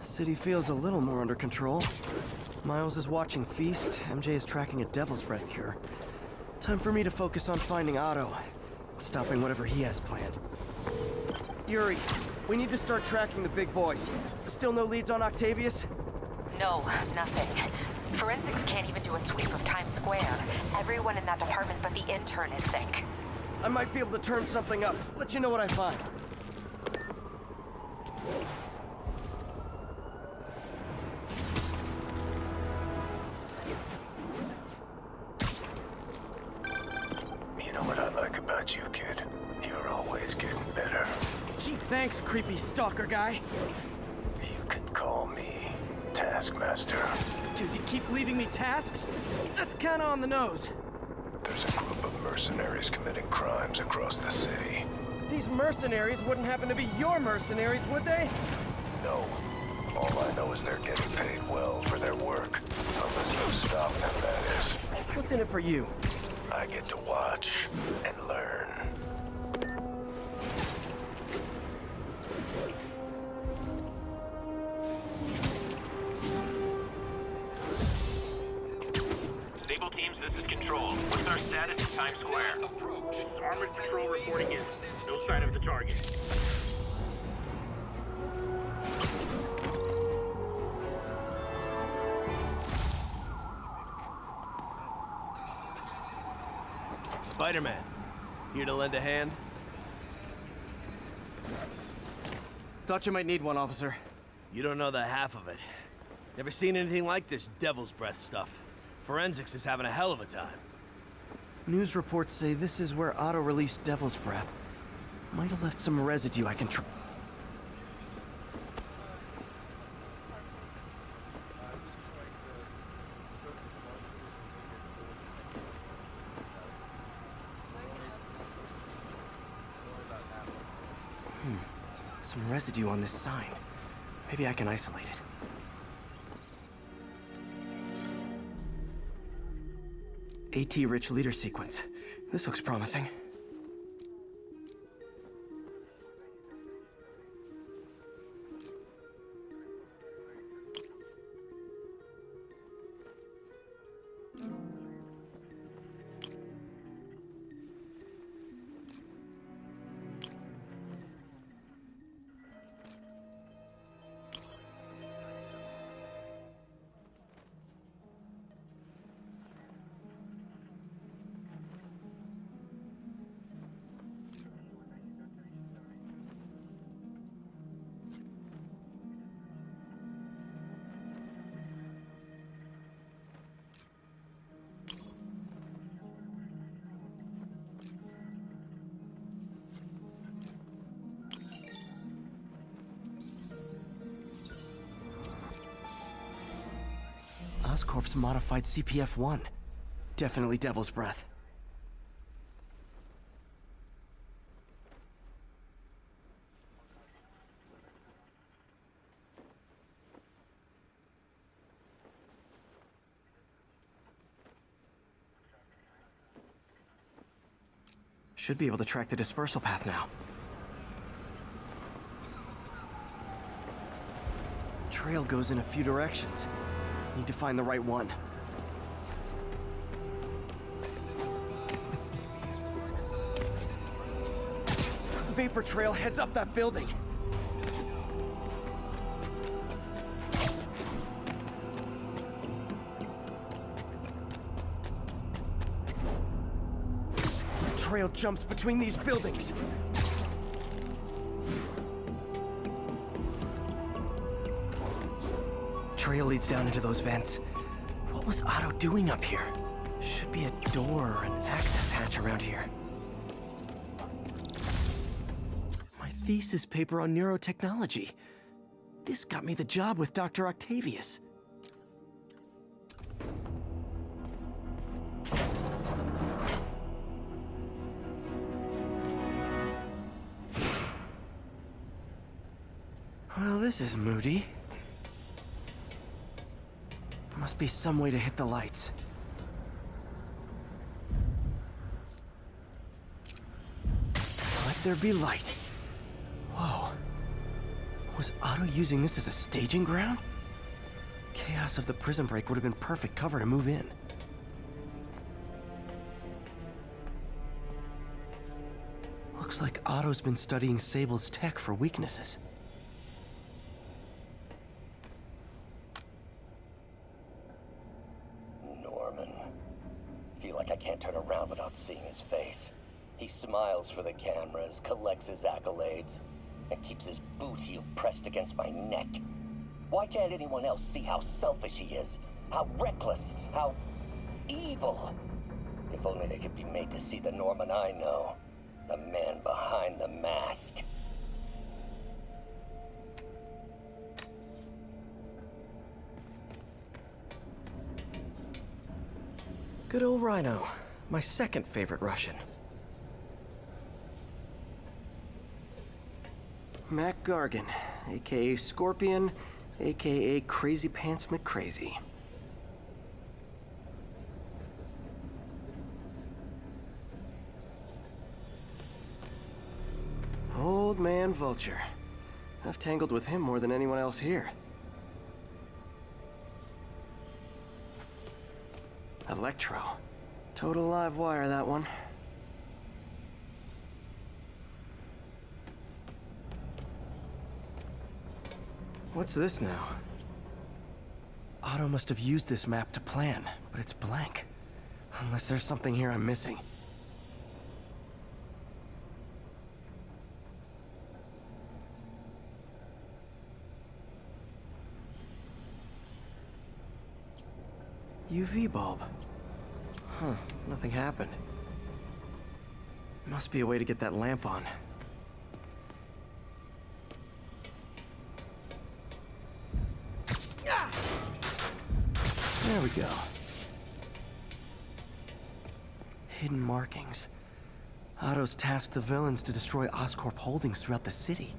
The city feels a little more under control. Miles is watching Feast, MJ is tracking a Devil's Breath cure. Time for me to focus on finding Otto, stopping whatever he has planned. Yuri, we need to start tracking the big boys. Still no leads on Octavius? No, nothing. Forensics can't even do a sweep of Times Square. Everyone in that department but the intern is sick. I might be able to turn something up. Let you know what I find. You know what I like about you, kid? You're always getting better. Gee, thanks, creepy stalker guy. You can call me Taskmaster. Because you keep leaving me tasks? That's kinda on the nose. There's a group of mercenaries committing crimes across the city. These mercenaries wouldn't happen to be your mercenaries, would they? No. All I know is they're getting paid well for their work. Unless you stop them, that is. What's in it for you? I get to watch and learn. Stable teams, this is Control. What's our status in Times Square? Armored patrol reporting in. No sign of the target. Spider-Man. Here to lend a hand? Thought you might need one, officer. You don't know the half of it. Never seen anything like this Devil's Breath stuff. Forensics is having a hell of a time. News reports say this is where Otto released Devil's Breath. Might have left some residue I can try. Some residue on this sign. Maybe I can isolate it. AT-rich leader sequence. This looks promising. Oscorp's modified CPF-1. Definitely Devil's Breath. Should be able to track the dispersal path now. Trail goes in a few directions. Need to find the right one. Vapor trail heads up that building. The trail jumps between these buildings. Trail leads down into those vents. What was Otto doing up here? Should be a door or an access hatch around here. My thesis paper on neurotechnology. This got me the job with Dr. Octavius. Well, this is moody. Must be some way to hit the lights. Let there be light. Whoa. Was Otto using this as a staging ground? Chaos of the prison break would have been perfect cover to move in. Looks like Otto's been studying Sable's tech for weaknesses. Norman. Feel like I can't turn around without seeing his face. He smiles for the cameras, collects his accolades, and keeps his boot heel pressed against my neck. Why can't anyone else see how selfish he is? How reckless? How evil? If only they could be made to see the Norman I know. The man behind the mask. Good old Rhino. My second favorite Russian. Mac Gargan, aka Scorpion, aka Crazy Pants McCrazy. Old man Vulture. I've tangled with him more than anyone else here. Electro. Total live wire, that one. What's this now? Otto must have used this map to plan, but it's blank. Unless there's something here I'm missing. UV bulb. Huh, nothing happened. Must be a way to get that lamp on. There we go. Hidden markings. Otto's tasked the villains to destroy Oscorp holdings throughout the city.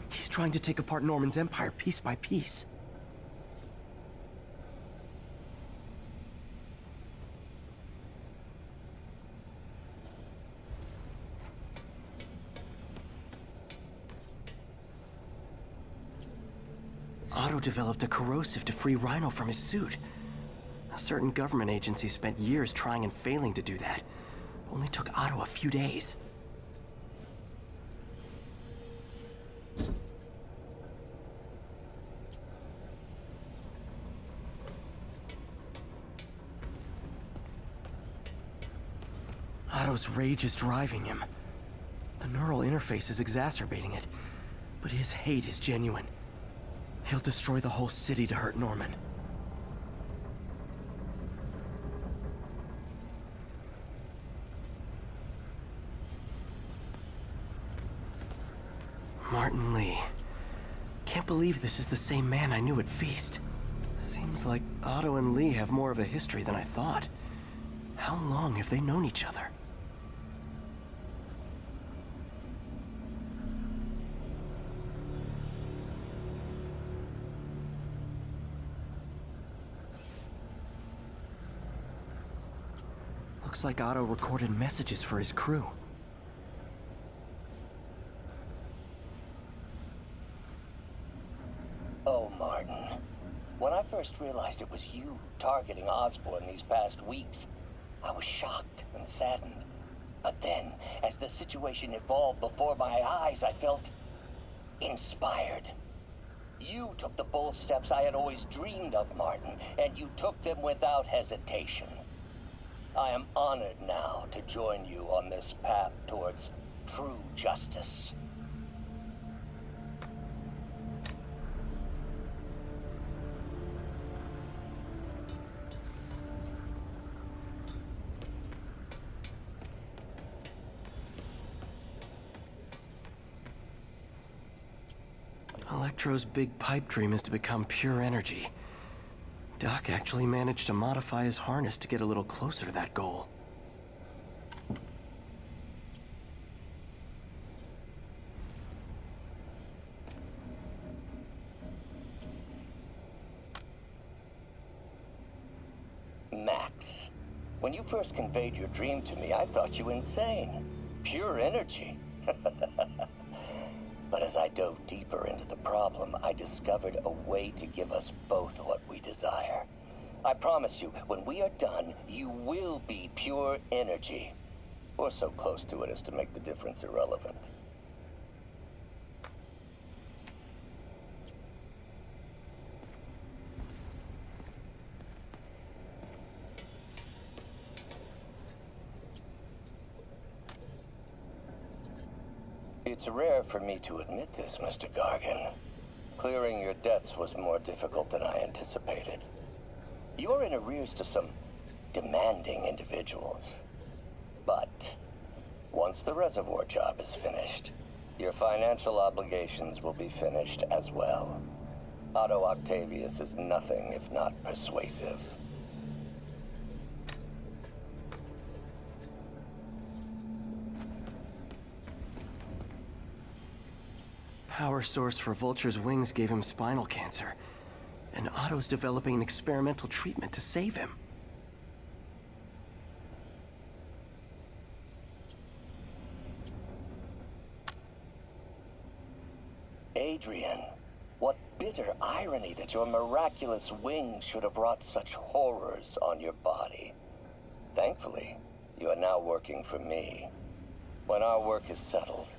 He's trying to take apart Norman's empire piece by piece. Otto developed a corrosive to free Rhino from his suit. A certain government agency spent years trying and failing to do that. Only took Otto a few days. Otto's rage is driving him. The neural interface is exacerbating it, but his hate is genuine. He'll destroy the whole city to hurt Norman. Martin Lee. Can't believe this is the same man I knew at Feast. Seems like Otto and Lee have more of a history than I thought. How long have they known each other? Looks like Otto recorded messages for his crew. Oh, Martin. When I first realized it was you targeting Osborn these past weeks, I was shocked and saddened. But then, as the situation evolved before my eyes, I felt inspired. You took the bold steps I had always dreamed of, Martin, and you took them without hesitation. I am honored now to join you on this path towards true justice. Electro's big pipe dream is to become pure energy. Doc actually managed to modify his harness to get a little closer to that goal. Max, when you first conveyed your dream to me, I thought you insane. Pure energy. But as I dove deeper into the problem, I discovered a way to give us both what we desire. I promise you, when we are done, you will be pure energy. Or so close to it as to make the difference irrelevant. It's rare for me to admit this, Mr. Gargan. Clearing your debts was more difficult than I anticipated. You're in arrears to some demanding individuals. But once the reservoir job is finished, your financial obligations will be finished as well. Otto Octavius is nothing if not persuasive. Power source for Vulture's wings gave him spinal cancer, and Otto's developing an experimental treatment to save him. Adrian, what bitter irony that your miraculous wings should have brought such horrors on your body. Thankfully, you are now working for me. When our work is settled,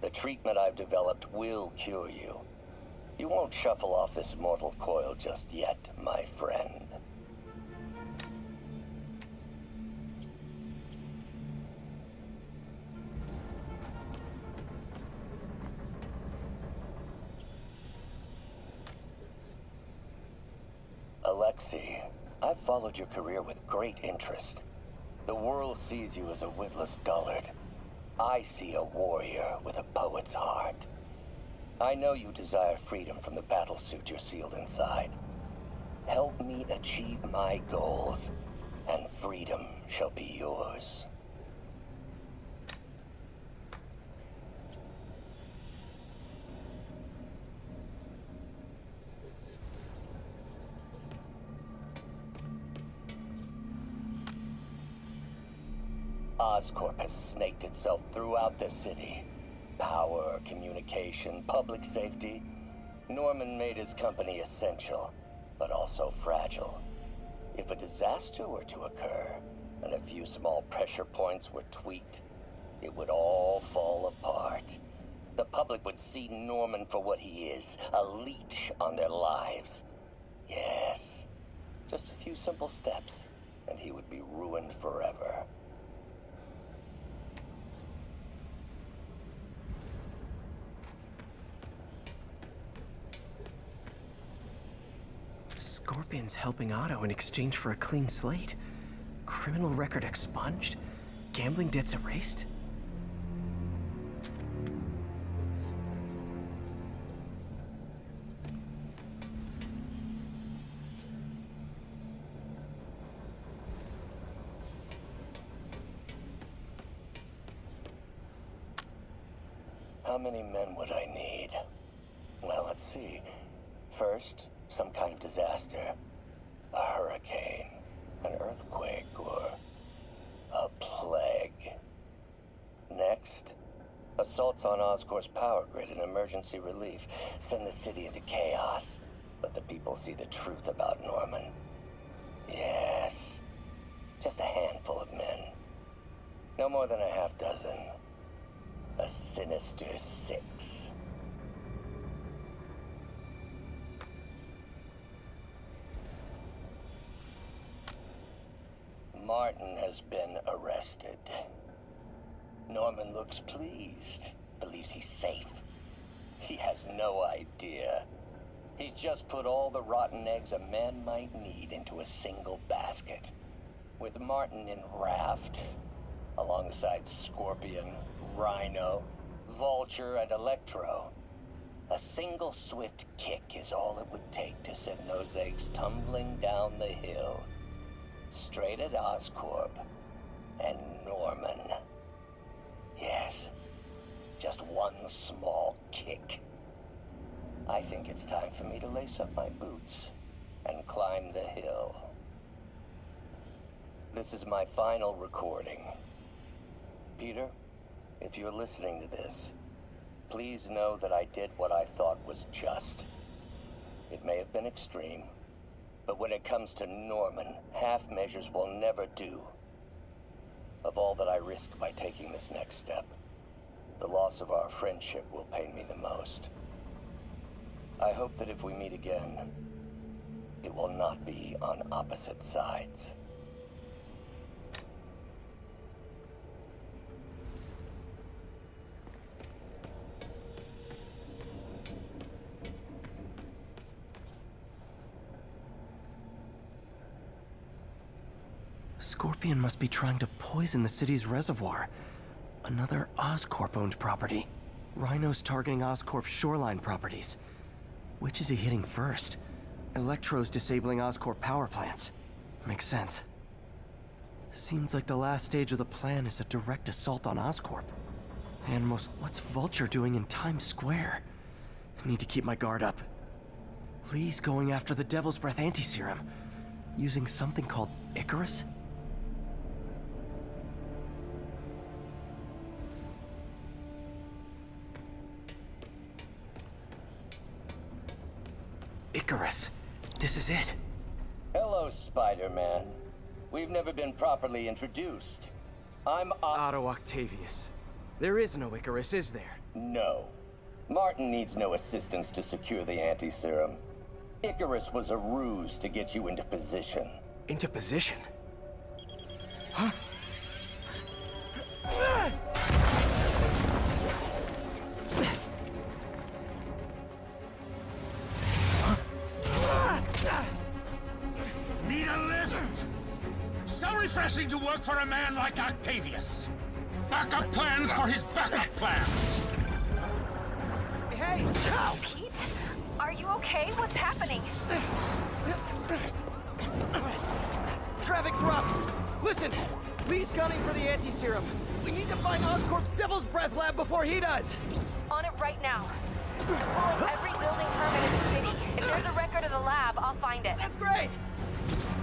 the treatment I've developed will cure you. You won't shuffle off this mortal coil just yet, my friend. Alexei, I've followed your career with great interest. The world sees you as a witless dullard. I see a warrior with a poet's heart. I know you desire freedom from the battlesuit you're sealed inside. Help me achieve my goals, and freedom shall be yours. Oscorp has snaked itself throughout the city. Power, communication, public safety. Norman made his company essential, but also fragile. If a disaster were to occur, and a few small pressure points were tweaked, it would all fall apart. The public would see Norman for what he is, a leech on their lives. Yes, just a few simple steps, and he would be ruined forever. Scorpion's helping Otto in exchange for a clean slate. Criminal record expunged? Gambling debts erased? How many men would I need? Well, let's see. First, some kind of disaster. A hurricane, an earthquake, or a plague. Next, assaults on Oscorp's power grid and emergency relief. Send the city into chaos. Let the people see the truth about Norman. Yes, just a handful of men. No more than a half dozen. A sinister 6. Martin has been arrested. Norman looks pleased, believes he's safe. He has no idea. He's just put all the rotten eggs a man might need into a single basket. With Martin in raft, alongside Scorpion, Rhino, Vulture, and Electro, a single swift kick is all it would take to send those eggs tumbling down the hill. Straight at Oscorp and Norman. Yes, just one small kick. I think it's time for me to lace up my boots and climb the hill. This is my final recording. Peter, if you're listening to this, please know that I did what I thought was just. It may have been extreme, but when it comes to Norman, half measures will never do. Of all that I risk by taking this next step, the loss of our friendship will pain me the most. I hope that if we meet again, it will not be on opposite sides. Scorpion must be trying to poison the city's reservoir. Another Oscorp-owned property. Rhino's targeting Oscorp's shoreline properties. Which is he hitting first? Electro's disabling Oscorp power plants. Makes sense. Seems like the last stage of the plan is a direct assault on Oscorp. And what's Vulture doing in Times Square? I need to keep my guard up. Lee's going after the Devil's Breath anti-serum. Using something called Icarus? Icarus. This is it. Hello, Spider-Man. We've never been properly introduced. I'm Otto Octavius. There is no Icarus, is there? No. Martin needs no assistance to secure the anti-serum. Icarus was a ruse to get you into position. Into position? Huh? Need a lift? So refreshing to work for a man like Octavius. Backup plans for his backup plans. Hey! Oh, Pete? Are you okay? What's happening? Traffic's rough. Listen, Lee's gunning for the anti-serum. We need to find Oscorp's Devil's Breath lab before he does. On it right now. I'm pulling every building permit in the city. If there's a record of the lab, I'll find it. That's great.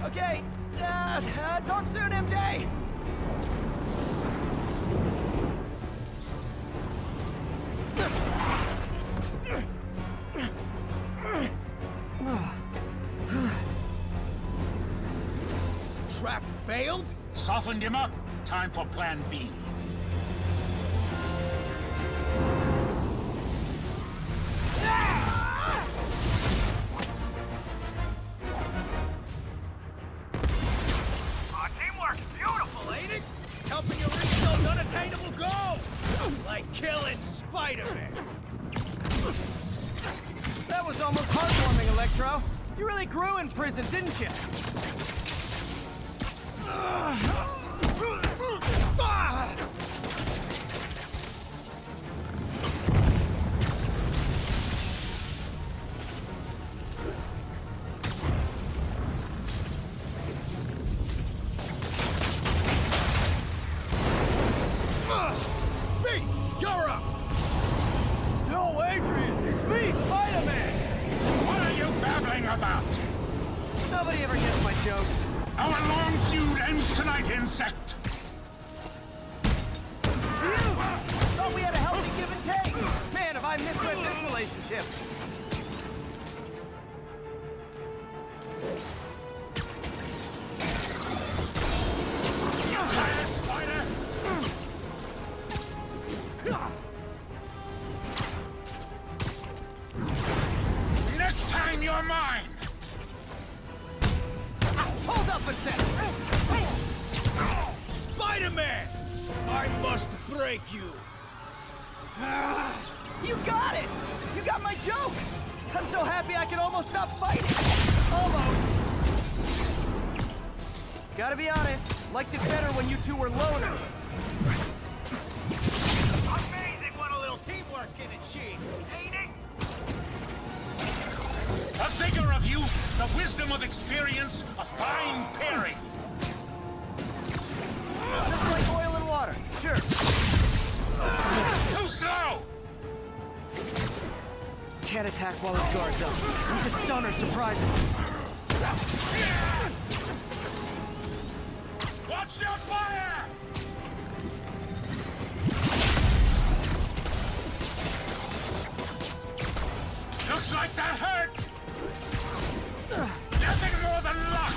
Okay, talk soon, MJ. Trap failed? Softened him up. Time for plan B. Teamwork's beautiful, ain't it? Helping you reach those unattainable goals! Like killing Spider-Man. That was almost heartwarming, Electro. You really grew in prison, didn't you? You're up! No, Adrian! It's me, Spider-Man! What are you babbling about? Nobody ever gets my jokes. Our long feud ends tonight, insect! Thought we had a healthy give and take. Man, have I misread this relationship. Spider! Next time you're mine! Hold up a second. Spider-Man! I must break you! You got it! You got my joke! I'm so happy I can almost stop fighting! Almost! Gotta be honest, liked it better when you two were loners. Amazing what a little teamwork can achieve, ain't it? A figure of youth, the wisdom of experience, a fine pairing. Just like oil and water, sure. Too slow! Can't attack while his guard's up. Need to stun or surprise him. Watch your fire! Looks like that hurt! Nothing more than luck!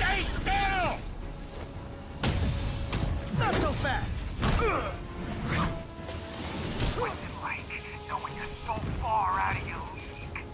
Stay still! Not so fast! What's it like knowing you're so far out of your league?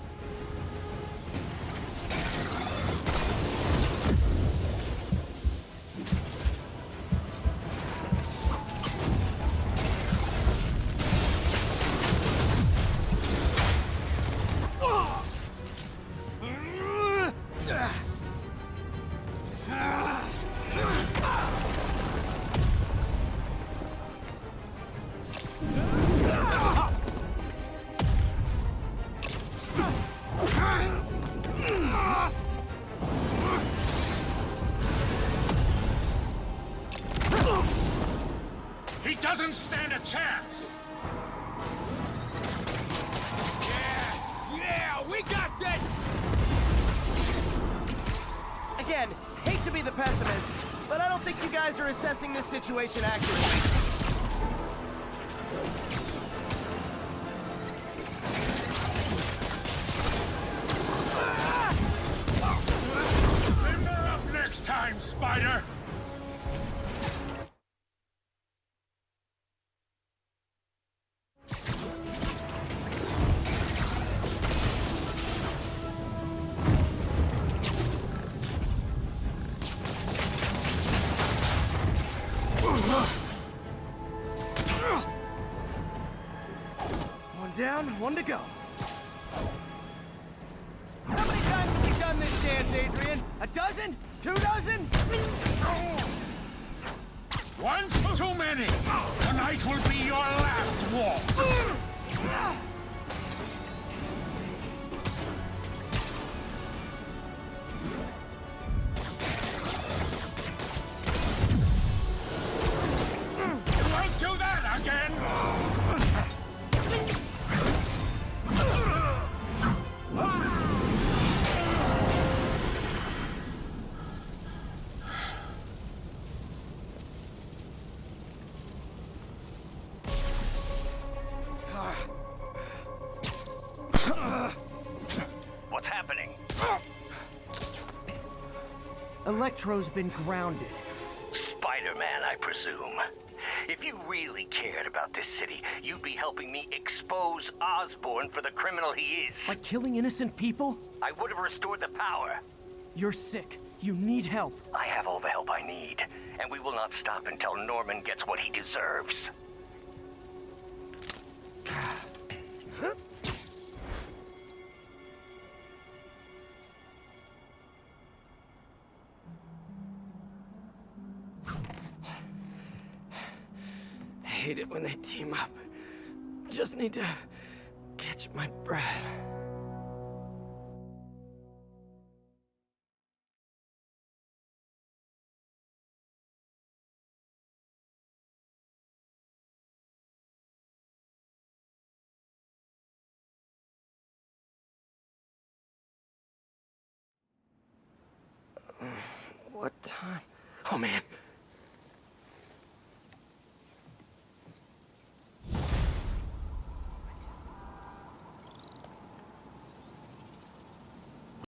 He doesn't stand a chance! Yeah, we got this! Again, hate to be the pessimist, but I don't think you guys are assessing this situation accurately. Limber up next time, Spider! One down, one to go. How many times have we done this dance, Adrian? A dozen? 2 dozen? One's too many! Tonight will be your last walk! You won't do that again! What's happening? Electro's been grounded. Spider-Man, I presume. If you really cared about this city, you'd be helping me expose Osborn for the criminal he is. By killing innocent people? I would have restored the power. You're sick. You need help. I have all the help I need, and we will not stop until Norman gets what he deserves. I hate it when they team up. Just need to catch my breath. What time? Oh man,